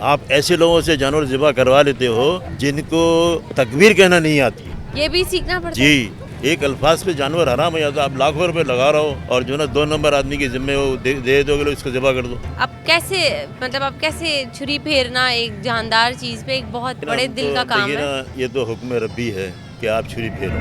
آپ ایسے لوگوں سے جانور ذبح کروا لیتے ہو جن کو تکبیر کہنا نہیں آتی. یہ بھی سیکھنا پڑتا ہے. جی ایک الفاظ پہ جانور حرام ہو جاتا. آپ لاکھوں روپے لگا رہا ہو اور جو نا 2 نمبر آدمی کے ذمے وہ دے دو گے اس کو ذبح کر دو. اب کیسے مطلب اب کیسے چھری پھیرنا ایک جاندار چیز پہ ایک بہت بڑے دل کا کام ہے. یہ تو حکم ربی ہے کہ آپ چھری پھیرو.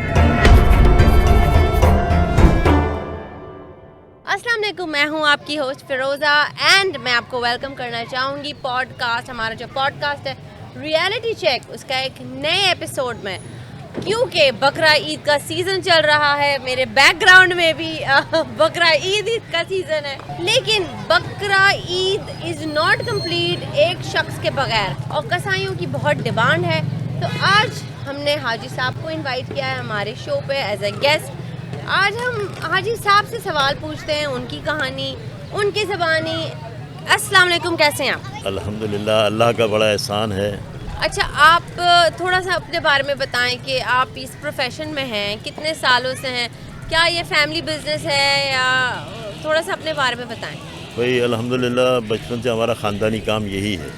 السلام علیکم، میں ہوں آپ کی ہوسٹ فیروزہ اینڈ میں آپ کو ویلکم کرنا چاہوں گی پوڈ کاسٹ. ہمارا جو پوڈ کاسٹ ہے ریئلٹی چیک، اس کا ایک نئے ایپیسوڈ میں. کیونکہ بقرہ عید کا سیزن چل رہا ہے، میرے بیک گراؤنڈ میں بھی بقرہ عید کا سیزن ہے، لیکن بقرہ عید از ناٹ کمپلیٹ ایک شخص کے بغیر، اور کسائیوں کی بہت ڈیمانڈ ہے. تو آج ہم نے حاجی صاحب کو انوائٹ کیا ہے ہمارے شو پہ ایز اے گیسٹ. آج ہم حاجی صاحب سے سوال پوچھتے ہیں، ان کی کہانی، ان کی زبانی. السلام علیکم، کیسے ہیں آپ؟ الحمدللہ، اللہ کا بڑا احسان ہے. اچھا، آپ تھوڑا سا اپنے بارے میں بتائیں کہ آپ اس پروفیشن میں ہیں، کتنے سالوں سے ہیں، کیا یہ فیملی بزنس ہے، یا تھوڑا سا اپنے بارے میں بتائیں. بھائی الحمدللہ بچپن سے ہمارا خاندانی کام یہی ہے،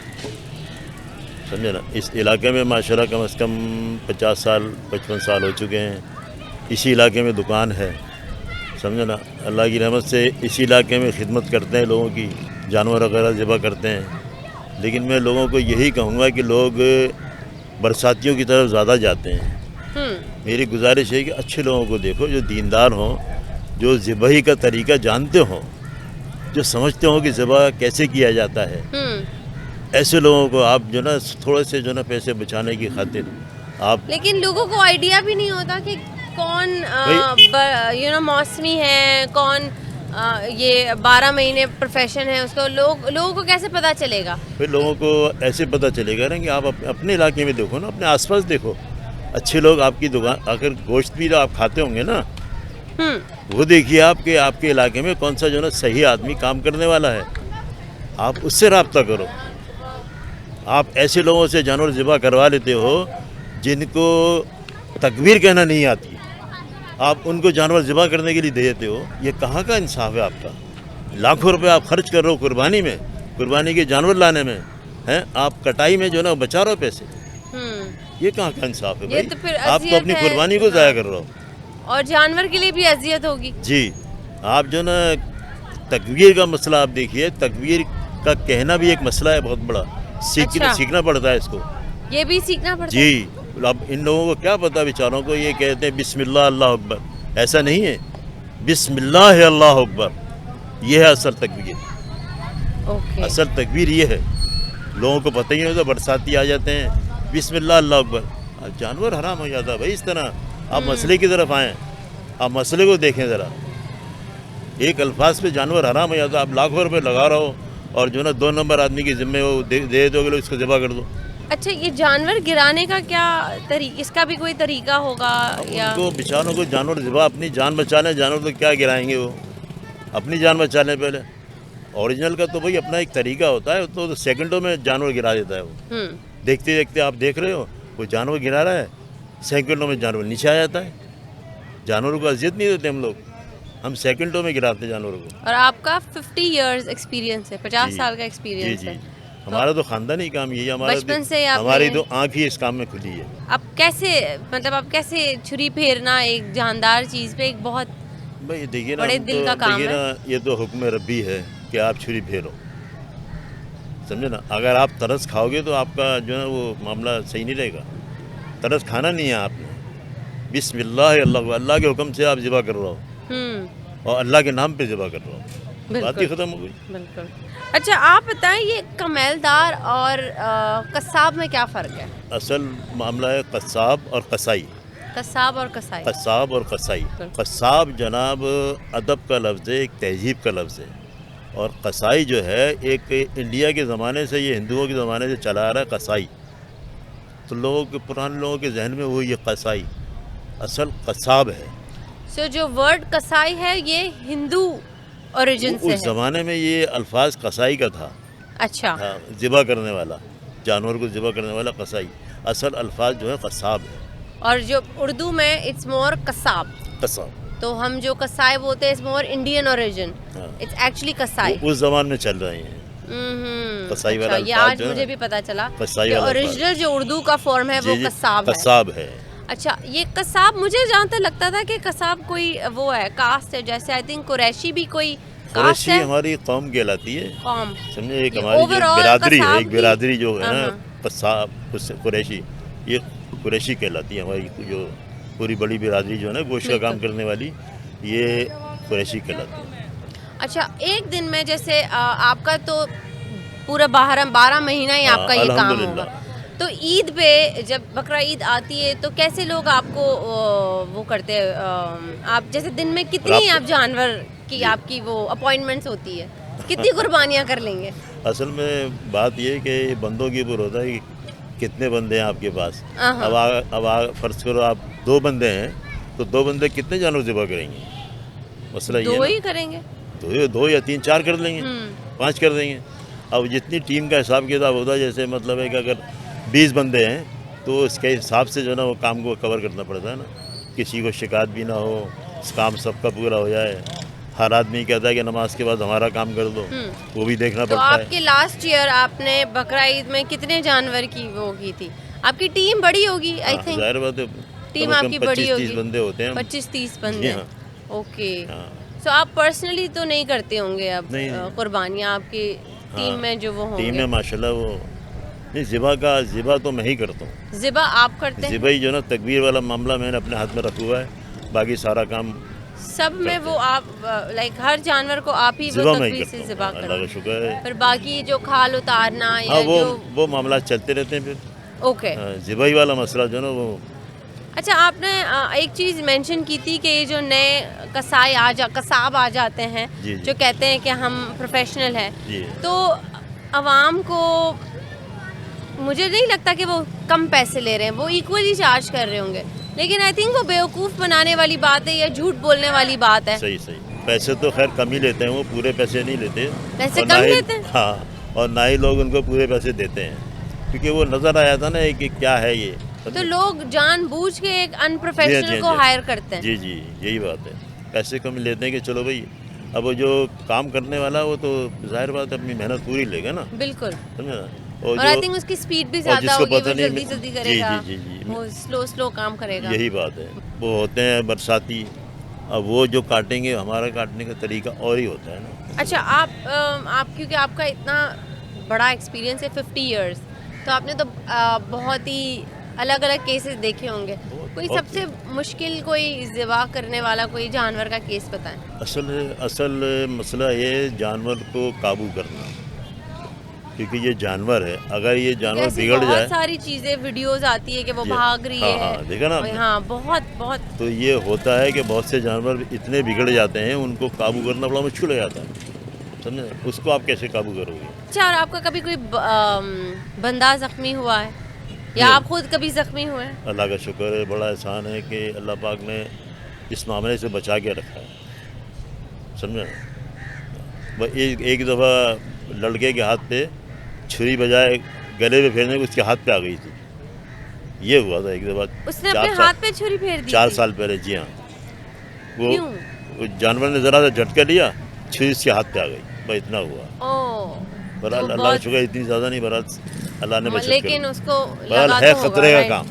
سمجھے نا. اس علاقے میں ماشاءاللہ کم از کم 50 سال 55 سال ہو چکے ہیں. اسی علاقے میں دکان ہے، سمجھے نا. اللہ کی رحمت سے اسی علاقے میں خدمت کرتے ہیں لوگوں کی، جانور وغیرہ ذبح کرتے ہیں. لیکن میں لوگوں کو یہی کہوں گا کہ لوگ برساتیوں کی طرف زیادہ جاتے ہیں. میری گزارش ہے کہ اچھے لوگوں کو دیکھو، جو دیندار ہوں، جو ذبحی کا طریقہ جانتے ہوں، جو سمجھتے ہوں کہ ذبح کیسے کیا جاتا ہے. ایسے لوگوں کو آپ جو نا تھوڑے سے جو نا پیسے بچانے کی خاطر آپ. لیکن لوگوں کو آئیڈیا بھی نہیں ہوتا کہ کون موسمی ہے، کون یہ 12 مہینے پروفیشن ہے، اس کو لوگوں کو کیسے پتہ چلے گا؟ پھر لوگوں کو ایسے پتہ چلے گا نا کہ آپ اپنے علاقے میں دیکھو نا، اپنے آس پاس دیکھو. اچھے لوگ آپ کی دکان، اگر گوشت بھی آپ کھاتے ہوں گے نا، وہ دیکھیے آپ کے علاقے میں کون سا جو نا صحیح آدمی کام کرنے والا ہے. آپ اس سے رابطہ کرو. آپ ایسے لوگوں سے جانور ذبح کروا لیتے ہو جن کو تکبیر کہنا نہیں آتی، آپ ان کو جانور ذبح کرنے کے لیے دے دیتے ہو. یہ کہاں کا انصاف ہے آپ کا؟ لاکھوں روپے آپ خرچ کر رہے ہو قربانی کے جانور لانے میں، ہیں آپ کٹائی میں جو نا بچا رہے ہو پیسے. یہ کہاں کا انصاف ہے بھائی؟ آپ تو اپنی قربانی کو ضائع کر رہے ہو، اور جانور کے لیے بھی اذیت ہوگی. جی آپ جو نا تکبیر کا مسئلہ آپ دیکھیے. تکبیر کا کہنا بھی ایک مسئلہ ہے بہت بڑا. سیکھنا پڑتا ہے اس کو. یہ بھی سیکھنا پڑتا ہے. جی اب ان لوگوں کو کیا پتا، بیچاروں کو یہ کہتے ہیں بسم اللہ اللہ اکبر. ایسا نہیں ہے، بسم اللہ اللہ اکبر یہ ہے اصل تکبیر. اصل تکبیر یہ ہے. لوگوں کو پتہ ہی نہیں ہوتا. برساتی آ جاتے ہیں بسم اللہ اللہ اکبر، جانور حرام ہو جاتا ہے بھائی. اس طرح آپ مسئلے کی طرف آئیں، آپ مسئلے کو دیکھیں ذرا. ایک الفاظ پہ جانور حرام ہو جاتا ہے. آپ لاکھوں روپے لگا رہا ہو اور جو نا 2 نمبر آدمی کے ذمے وہ دے دو گے اس کو ذبح کر دو. اچھا، یہ جانور گرانے کا کیا اس کا بھی کوئی طریقہ ہوگا؟ یا ان کو بیچاروں کو جانور ذبح اپنی جان بچانے، جانور تو کیا گرائیں گے، وہ اپنی جان بچانے. پہلے اوریجنل کا تو بھائی اپنا ایک طریقہ ہوتا ہے، تو سیکنڈوں میں جانور گرا دیتا ہے. وہ دیکھتے دیکھتے آپ دیکھ رہے ہو وہ جانور گرا رہا ہے، سیکنڈوں میں جانور نیچے آ جاتا ہے. جانوروں کو اذیت نہیں دیتے ہم سیکنڈوں میں گراتے جانوروں کو. اور آپ کا 50 ایئرز ایکسپیرینس ہے، 50 سال کا ایکسپیرینس ہے. ہمارا تو خاندانی کام یہی ہے. بچپن سے ہماری تو آنکھ ہی اس کام میں کھلی ہے. اب کیسے چھری پھیرنا ایک جاندار چیز پہ ایک بہت بھائی دیکھیے نا، بڑے دل کا کام ہے. یہ تو حکم ربی ہے کہ آپ چھری پھیرو، سمجھے نا. اگر آپ ترس کھاؤ گے تو آپ کا جو ہے وہ معاملہ صحیح نہیں رہے گا. ترس کھانا نہیں ہے آپ نے. بسم اللہ اللہ کے حکم سے آپ ذبح کر رہے ہو، اور اللہ کے نام پہ ذبح کر رہے ہو. بات ہی ختم ہو گئی. بالکل. اچھا آپ بتائیں، یہ کمیلدار اور قصاب میں کیا فرق ہے؟ اصل معاملہ ہے قصاب اور قصائی. قصاب اور قصائی. قصاب اور قصائی. قصاب جناب ادب کا لفظ ہے، ایک تہذیب کا لفظ ہے. اور قصائی جو ہے ایک انڈیا کے زمانے سے، یہ ہندوؤں کے زمانے سے چلا آ رہا ہے قصائی. تو پرانے لوگوں کے ذہن میں وہ یہ قصائی، اصل قصاب ہے. سو جو ورڈ قصائی ہے یہ ہندو اوریجن سے ہے. اس زمانے میں یہ الفاظ قصائی کا تھا. اچھا. ذبح کرنے والا، جانور کو ذبح کرنے والا قصائی. اصل الفاظ جو ہے قصاب ہے. اور جو اردو میں اٹس مور قصاب. تو ہم جو قصائی بولتے ہیں it's more Indian origin, it's actually قصائی. اس زمان میں چل رہے ہیں. कसाई वाला ये अल्फाज आज जो है मुझे ना, भी पता चला कसाई कि वाला अल्फाज। ओरिजिनल जो उर्दू का फॉर्म है वो जी, जी, कसाब है। कसाब है। अच्छा, ये कसाब मुझे जहाँ तक लगता था कि कसाब कोई वो है, कास्ट है, जैसे आई थिंक कुरैशी भी कोई कास्ट कुरैशी है, हमारी कौम कहलाती है, कौम। समझे। एक ये हमारी जो overall बिरादरी है, कसाब एक भी- बिरादरी जो है ना, हाँ। कसाब कुरैशी, ये कुरैशी कहलाती है हमारी जो पूरी बड़ी बिरादरी जो है ना गोश्त का काम बिल्कुल। करने वाली, ये कुरैशी कहलाती है। अच्छा, एक दिन में जैसे आपका तो पूरा 12 महीना ही हाँ, आपका ये काम अल्हम्दुलिल्लाह। होगा, तो ईद पे जब बकरा ईद आती है तो कैसे लोग आपको वो करते हैं, आप जैसे दिन में कितनी रात को- आप जानवर की जी। आपकी वो अपॉइंटमेंट्स होती है, कितनी कुर्बानियाँ कर लेंगे? असल में बात ये है कि बंदों के ऊपर होता है कि कितने बंदे हैं आपके पास। हाँ। अब फर्ज करो आप 2 बंदे हैं, तो 2 बंदे कितने जानवर ज़िबा करेंगे? मसला ये दो है ही करेंगे। ना, 2 या 3 4 कर लेंगे, हम्म। 5 कर देंगे। अब जितनी टीम का हिसाब किताब होता है, जैसे मतलब है कि अगर 20 बंदे हैं तो उसके हिसाब से जो है ना वो काम को कवर करना पड़ता है ना, किसी को शिकायत भी ना हो, काम सबका पूरा हो जाए। हर आदमी कहता है कि नमाज के बाद हमारा काम कर दो, वो भी देखना तो पड़ता है। आपके लास्ट ईयर आपने बकरा ईद में कितने जानवर की वो की थी? आपकी टीम बड़ी होगी आई हाँ, थिंक, ज़ाहिर बात है, टीम आपकी बड़ी 25-30 होगी। बंदे होते हैं। 25-30 जी बंदे। हाँ। ओके, हाँ। सो आप पर्सनली तो नहीं करते होंगे अब नहीं, नहीं। कुर्बानियाँ, आपकी टीम हाँ, में जो वो टीम में होंगे। माशाल्लाह वो नहीं, ज़िबा तो मैं ही करता हूँ। ज़िबा आप करते हैं? ज़िबा ही जो ना तकबीर वाला मामला मैंने अपने हाथ में रखा हुआ है, बाकी सारा काम सब में वो आप लाइक हर जानवर को आप ही वो ज़िबा मैं ही तकबीर करता से हूँ। ज़िबा अल्लाह का करना, शुक्र है। फिर बाकी जो खाल उतारना या हाँ, जो वो मामला चलते रहते हैं फिर। ओके। ज़िबा ही वाला मसला जो है ना वो अच्छा, आपने एक चीज़ मेंशन की थी कि ये जो नए कसाब आ जाते हैं, जी, जी। जो कहते हैं कि हम प्रोफेशनल हैं, जी। तो आवाम को मुझे नहीं लगता कि वो कम पैसे ले रहे हैं, वो इक्वली चार्ज कर रहे होंगे, लेकिन आई थिंक वो बेवकूफ़ बनाने वाली बात है या झूठ बोलने वाली बात है। सही पैसे तो खैर कम ही लेते हैं, वो पूरे पैसे नहीं लेते। पैसे और कम ना ही- लेते हैं? हाँ, और ना ही लोग उनको पूरे पैसे देते हैं, क्योंकि वो नज़र आया था ना कि क्या है ये। तो लोग जानबूझ के एक जी हाँ, अनप्रोफेशनल जी को हाँ। हायर करते हैं। जी जी, यही बात है। पैसे कम लेते हैं कि चलो भाई, अब वो जो काम करने वाला वो तो जाहिर बात है अपनी मेहनत पूरी लेगा ना, बिल्कुल। समझे ना। और आई थिंक उसकी स्पीड भी ज़्यादा जिसको होगी, पता वो नहीं जल्दी जल्दी जी, करेगा, जी, जी, जी। वो स्लो काम करेगा। यही बात है। वो होते हैं बरसाती, अब वो जो काटेंगे, हमारा काटने का तरीका और ही होता है ना। अच्छा, आप क्योंकि आपका इतना बड़ा एक्सपीरियंस है 50 इयर्स, तो आपने तो बहुत ही अलग अलग केसेस देखे होंगे, कोई बहुत सबसे मुश्किल कोई ज़िबा करने वाला कोई जानवर का केस बताएं। असल मसला ये है जानवर को काबू करना, क्योंकि ये जानवर है, अगर ये जानवर ऐसी बिगड़ बहुत जाए सारी चीज़ें वीडियोस आती है कि वो जी, भाग रही हाँ, है। हाँ, देखा ना आपने? हाँ, बहुत बहुत। तो ये होता है कि बहुत से जानवर इतने बिगड़ जाते हैं, उनको काबू करना बड़ा मुश्किल हो जाता है, समझे। उसको आप कैसे काबू करोगे? अच्छा, और आपका कभी कोई बंदा ज़ख्मी हुआ है या जी। आप खुद कभी ज़ख्मी हुए हैं? अल्लाह का शुक्र है, बड़ा एहसान है कि अल्लाह पाक ने इस मामले से बचा के रखा है, समझे ना। वो एक दफ़ा लड़के के हाथ पे छुरी बजाए गले पे फेरने को उसके हाथ पे आ गई थी। ये हुआ था एक दफ़ा। उसने अपने 4 साल हाथ पे छुरी फेर दी 4 थी? साल पहले, जी हाँ। क्यों? वो जानवर ने ज़रा सा झटका लिया, छुरी उसके हाथ पे आ गई, बस इतना हुआ। ओह, बहरहाल तो अल्लाह का बहुत- शुक्र है, इतनी ज़्यादा नहीं, बहरहाल अल्लाह ने बचत कर लेकिन दी। उसको बहरहाल लगा है तो होगा, खतरे का राइट? काम,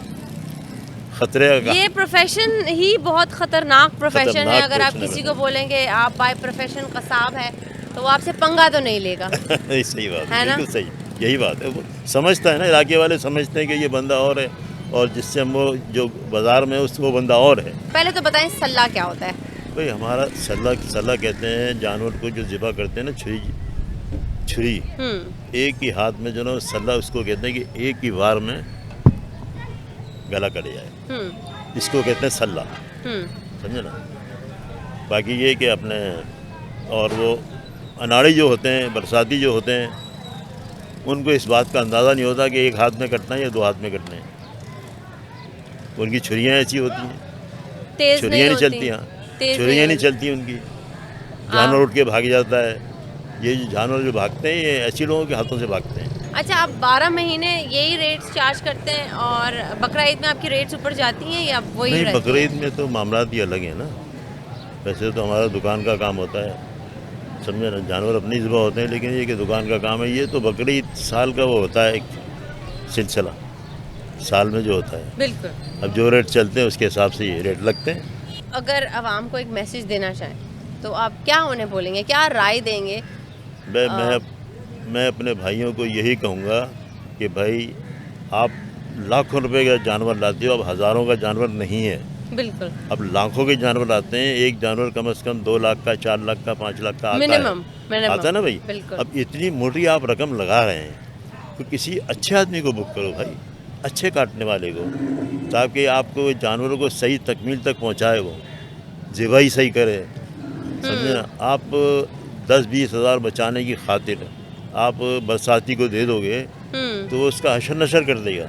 खतरे का काम। ये प्रोफेशन ही बहुत खतरनाक प्रोफेशन है। खतरनाक अगर आप प्रोफेशन किसी है। को बोलेंगे आप बाय प्रोफेशन कसाब है, तो वो आपसे पंगा तो नहीं लेगा। नहीं, सही बात है है, ना? बिल्कुल सही, यही बात है। वो समझता है ना, इलाके वाले समझते हैं कि ये बंदा और है, और जिससे हम वो जो बाज़ार में वो बंदा और है। पहले तो बताएं सल्ला क्या होता है? भाई हमारा सल्ला कहते हैं जानवर को जो ज़िबा करते हैं ना, छुरी एक ही हाथ में जो ना सल्ला, उसको कहते हैं कि एक ही वार में गला कट जाए, इसको कहते हैं सल्ला, समझे ना। बाकी ये कि अपने और वो अनाड़ी जो होते हैं, बरसाती जो होते हैं, उनको इस बात का अंदाज़ा नहीं होता कि एक हाथ में कटना है या 2 हाथ में कटना है। उनकी छुरियाँ ऐसी होती हैं, तेज छुरियाँ नहीं होती, चलती, हाँ, तेज छुरियाँ नहीं होती। चलती उनकी। जानवर उठ के भाग जाता है। ये जो जानवर जो भागते हैं, ये ऐसे लोगों के हाथों से भागते हैं। अच्छा, आप 12 महीने यही रेट्स चार्ज करते हैं और बकरा ईद में आपकी रेट्स ऊपर जाती हैं या वही नहीं, रहती हैं? बकरीद में तो मामला ही अलग है ना। वैसे तो हमारा दुकान का काम होता है, समझे ना, जानवर अपनी ज़िबा होते हैं, लेकिन ये कि दुकान का काम है। ये तो बकरी साल का वो होता है एक सिलसिला, साल में जो होता है। बिल्कुल। अब जो रेट चलते हैं उसके हिसाब से ये रेट लगते हैं। अगर आवाम को एक मैसेज देना चाहें तो आप क्या उन्हें बोलेंगे, क्या राय देंगे? मैं अपने भाइयों को यही कहूँगा कि भाई आप लाखों रुपए का जानवर लाते हो, अब हज़ारों का जानवर नहीं है, बिल्कुल। अब लाखों के जानवर आते हैं। एक जानवर कम से कम 2 लाख का, 4 लाख का, 5 लाख का आता मिनिमम है, आता है ना भाई। बिल्कुल। अब इतनी मोटी आप रकम लगा रहे हैं तो किसी अच्छे आदमी को बुक करो भाई, अच्छे काटने वाले को, ताकि आपको जानवरों को सही तकमील तक पहुंचाए, वो ज़िबाई सही करे, समझे ना। आप 10-20 हज़ार बचाने की खातिर आप बरसाती को दे दोगे तो वो उसका हशर नशर कर देगा,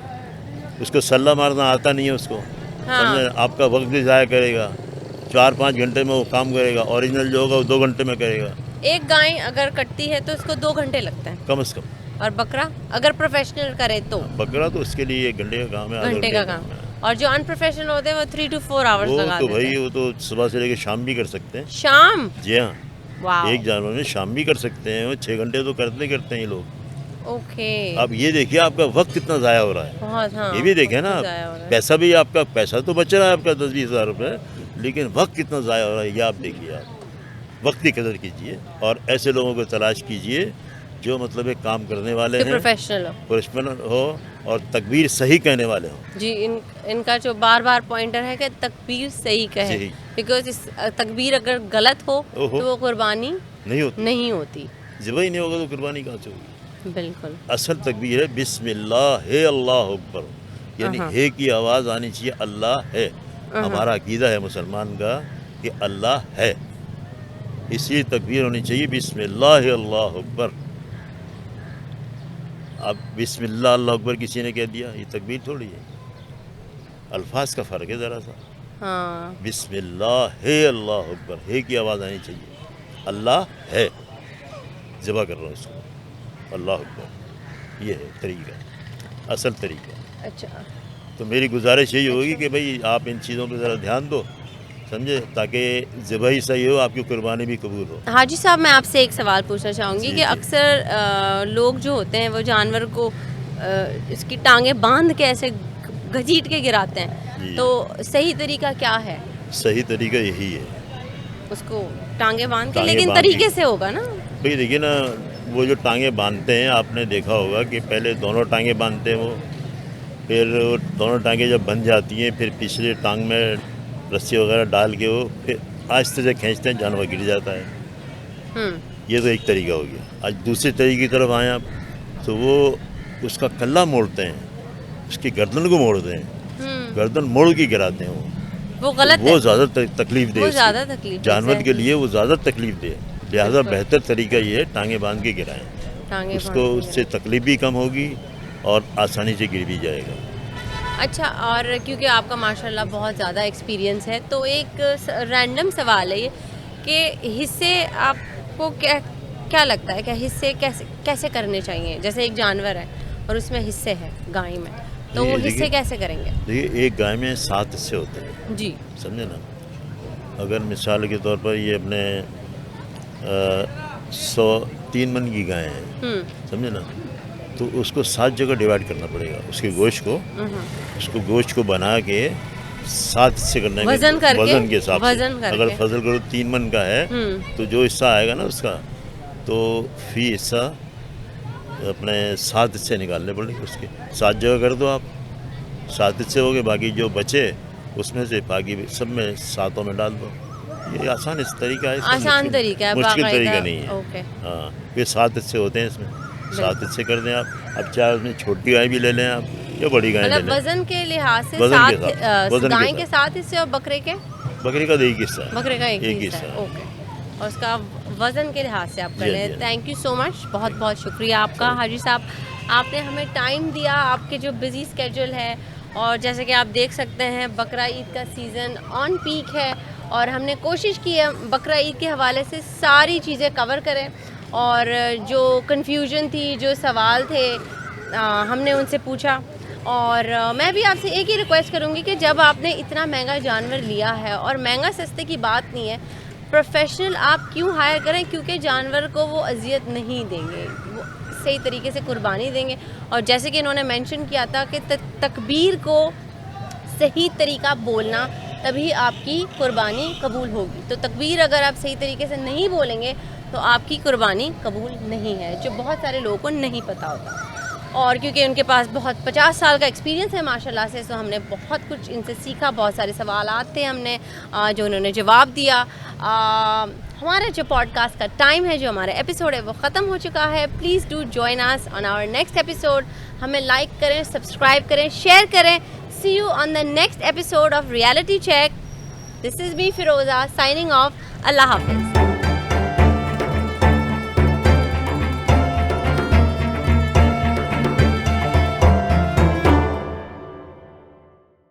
उसको सल्ला मारना आता नहीं है उसको, समझे ना। आपका वक्त भी ज़ाया करेगा, 4-5 घंटे में वो काम करेगा, ओरिजिनल जो होगा वो 2 घंटे में करेगा। एक गाय अगर कटती है तो उसको 2 घंटे लगते हैं कम से कम। और बकरा अगर प्रोफेशनल करे तो बकरा तो उसके लिए 1 घंटे का काम है, आधे घंटे का काम, और जो अनप्रोफेशनल होते हैं वो 3 to 4 आवर्स वो लगा तो देते भाई हैं। वो तो सुबह से लेकर शाम भी कर सकते हैं। शाम? जी हाँ, वाह। एक जानवर में शाम भी कर सकते हैं, वो 6 घंटे तो करते हैं ये लोग। ओके। अब ये देखिए आपका वक्त कितना ज़ाया हो रहा है, बहुत। हाँ, ये भी देखें ना। वक्त ज़ाया हो रहा है। पैसा भी आपका, पैसा तो बच रहा है आपका 10-20 हज़ार रुपये, लेकिन वक्त कितना ज़ाया हो रहा है ये आप देखिए। आप वक्त की कदर कीजिए और ऐसे लोगों को तलाश कीजिए जो मतलब एक काम करने वाले हैं, प्रोफेशनल हो और तकबीर सही कहने वाले हो। जी, इनका जो बार बार पॉइंटर है कि तकबीर सही कहे, बिकॉज इस तकबीर अगर गलत हो तो वो कुर्बानी नहीं होती। ज़िबा ही नहीं होगा तो कुर्बानी कहाँ से होगी। बिल्कुल। असल तकबीर है बिस्मिल्लाह है अल्लाह अकबर, यानी है की आवाज़ आनी चाहिए, अल्लाह है। हमारा अकीदा है मुसलमान का कि अल्लाह है, इसी तकबीर होनी चाहिए बिस्मिल्लाह है अल्लाह अकबर। अब बिस्मिल्लाह अल्लाह अकबर किसी ने कह दिया, ये तकबीर थोड़ी है, अल्फाज का फ़र्क है ज़रा सा। हाँ। बिस्मिल्लाह है अल्लाह अकबर, है की आवाज़ आनी चाहिए, अल्लाह है, ज़िबा कर रहा हूँ इसको, अल्लाह अकबर, ये है तरीका, असल तरीका। अच्छा। तो मेरी गुजारिश यही होगी कि भाई आप इन चीज़ों पर ज़रा ध्यान दो, समझे, ताकि ज़िबाही सही हो, आपकी कुर्बानी भी कबूल हो। हाजी साहब, मैं आपसे एक सवाल पूछना चाहूँगी कि अक्सर लोग जो होते हैं वो जानवर को इसकी टांगें बांध के ऐसे घसीट के गिराते हैं, तो सही तरीका क्या है? सही तरीका यही है, उसको टांगें बांध के, लेकिन तरीके से होगा ना भाई। देखिए ना, वो जो टांगें बांधते हैं आपने देखा होगा कि पहले दोनों टांगें बांधते हैं वो, फिर दोनों टांगें जब बन जाती हैं फिर पिछले टांग में रस्सी वगैरह डाल के वो फिर आहिस्ते से खींचते हैं, जानवर गिर जाता है। ये तो एक तरीका हो गया। आज दूसरे तरीके की तरफ आए आप, तो वो उसका कल्ला मोड़ते हैं, उसकी गर्दन को मोड़ते हैं, गर्दन मोड़ के गिराते हैं वो गलत है, वो ज़्यादा तकलीफ दे, ज़्यादा तकलीफ जानवर के लिए वो ज़्यादा तकलीफ दे। लिहाजा बेहतर तरीका ये है टांगें बांध के गिराएं, उसको उससे तकलीफ भी कम होगी और आसानी से गिर भी जाएगा। अच्छा, और क्योंकि आपका माशाल्लाह बहुत ज़्यादा एक्सपीरियंस है, तो एक रैंडम सवाल है ये कि हिस्से आपको क्या लगता है, क्या हिस्से कैसे करने चाहिए? जैसे एक जानवर है और उसमें हिस्से हैं गाय में, तो वो हिस्से कैसे करेंगे? देखिए, एक गाय में 7 हिस्से होते हैं जी, समझे ना। अगर मिसाल के तौर पर ये अपने 103 मन की गाय है, समझे ना, तो उसको 7 जगह डिवाइड करना पड़ेगा, उसके गोश्त को, उसको गोश्त को बना के 7 हिस्से करना है वजन के हिसाब से। अगर फसल करो 3 मन का है तो जो हिस्सा आएगा ना उसका, तो फी हिस्सा अपने 7 हिस्से निकालने पड़ेंगे उसके। 7 जगह कर दो आप, 7 हिस्से हो गए, बाकी जो बचे उसमें से बाकी सब में 7 में डाल दो। ये आसान तरीका है, आसान तरीका है, मुश्किल तरीका नहीं है। हाँ, ये 7 हिस्से होते हैं इसमें, 7 हिस्से कर दें आप। अब चाहे उसमें छोटी गाय भी ले लें आप या बड़ी गाय ले लें। वजन के लिहाज से गाय के 7 हिस्से और बकरे का तो एक हिस्सा है, बकरे का एक हिस्सा है। ओके, और उसका वजन के लिहाज से आप कर लें। थैंक यू सो मच, बहुत बहुत शुक्रिया आपका हाजी साहब, आपने हमें टाइम दिया, आपके जो बिजी स्केड्यूल है। और जैसे कि आप देख सकते हैं बकरा ईद का सीज़न ऑन पीक है और हमने कोशिश की है बकरा ईद के हवाले से सारी चीज़ें कवर करें, और जो कन्फ्यूजन थी, जो सवाल थे, हमने उनसे पूछा। और मैं भी आपसे एक ही रिक्वेस्ट करूँगी कि जब आपने इतना महंगा जानवर लिया है, और महंगा सस्ते की बात नहीं है, پروفیشنل آپ کیوں ہائر کریں؟ کیونکہ جانور کو وہ اذیت نہیں دیں گے, وہ صحیح طریقے سے قربانی دیں گے. اور جیسے کہ انہوں نے مینشن کیا تھا کہ تکبیر کو صحیح طریقہ بولنا, تبھی آپ کی قربانی قبول ہوگی. تو تکبیر اگر آپ صحیح طریقے سے نہیں بولیں گے تو آپ کی قربانی قبول نہیں ہے, جو بہت سارے لوگوں کو نہیں پتہ ہوتا. اور کیونکہ ان کے پاس بہت 50 سال کا ایکسپیرینس ہے ماشاء اللہ سے, تو ہم نے بہت کچھ ان سے سیکھا. بہت سارے سوالات تھے ہم نے جو انہوں نے جواب دیا. ہمارا جو پوڈ کاسٹ کا ٹائم ہے, جو ہمارا ایپیسوڈ ہے, وہ ختم ہو چکا ہے. Please do join us on our next episode. ہمیں لائک کریں, سبسکرائب کریں, شیئر کریں. See you on the next episode of reality check. This is me Feroza signing off. اللہ حافظ.